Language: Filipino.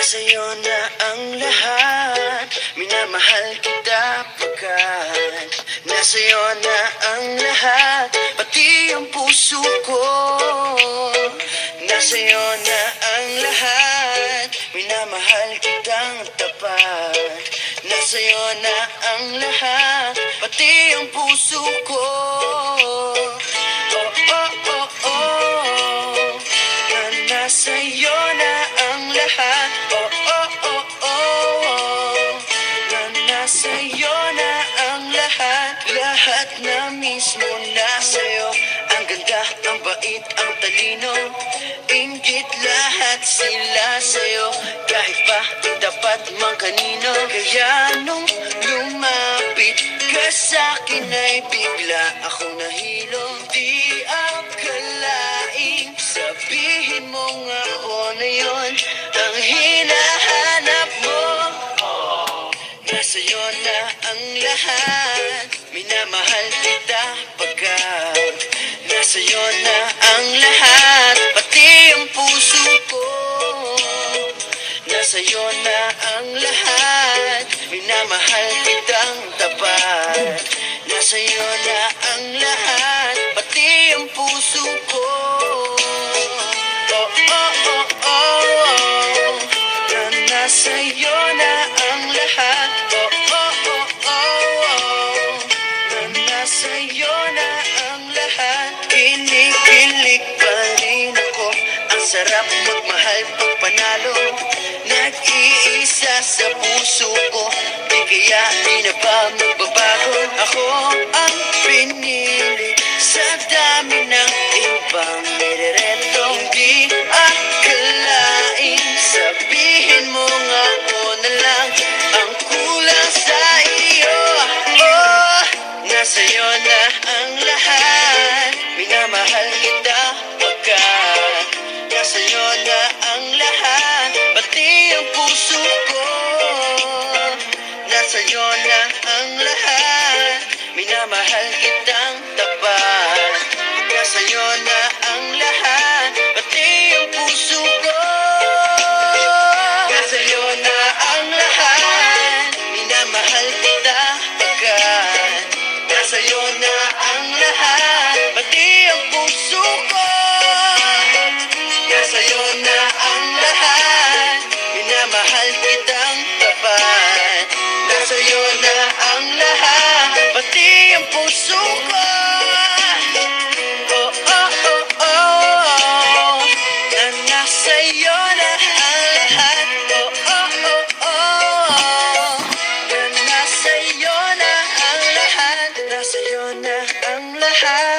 Nasa'yo na ang lahat, minamahal kita pagkat nasa'yo na ang lahat, pati ang puso ko. Nasa'yo na ang lahat, minamahal kitang tapat. Nasa'yo na ang lahat, pati ang puso ko. Oh, oh, oh, oh, na nasa'yo na ang lahat. Oh, oh, oh, oh, na nasa'yo na ang lahat. Lahat na mismo nasa'yo. Ang ganda, ang bait, ang talino, inggit lahat sila sa'yo. Kahit pa dapat mang kanino. Kaya nung lumapit ka sa'kin ay bigla akong nahilo. Di akalaing sabihin mo nga ako na yun ang hinahanap mo. Nasa'yo na ang lahat, minamahal kita pagkat nasa'yo na ang lahat, pati ang puso ko. Nasa'yo na ang lahat, minamahal kitang tapat. Nasa'yo na ang lahat, pati ang puso ko. Oh, oh, oh, oh, oh, na nasa'yo na ang lahat. Oh, oh, oh, oh, oh, na nasa'yo na ang lahat. Kinikilig pa rin ako, ang sarap magmahal pag panalo. Nag-iisa sa puso ko, di kaya di na ba magbabago? Ako ang pinili sa dami ng ibang nirereto. Hindi akalaing sabihin mo nga ako na lang ang kulang sa iyo. Oh, nasa'yo na ang lahat, minamahal kita pagkat nasa'yo na ang lahat, pati ang puso ko. Nasa'yo na ang lahat, minamahal kitang tapat. Nasa'yo na ang lahat, pati ang puso ko. Nasa'yo na ang lahat, minamahal kita pagkat nasa'yo na ang lahat, pati ang puso ko. Nasa'yo na ang lahat, minamahal kitang tapat. Nasa'yo na ang lahat, pati ang puso ko. Oh, oh, oh, oh, na nasa'yo na ang lahat. Oh, oh, oh, oh, na nasa'yo na ang lahat. Nasa'yo na ang lahat.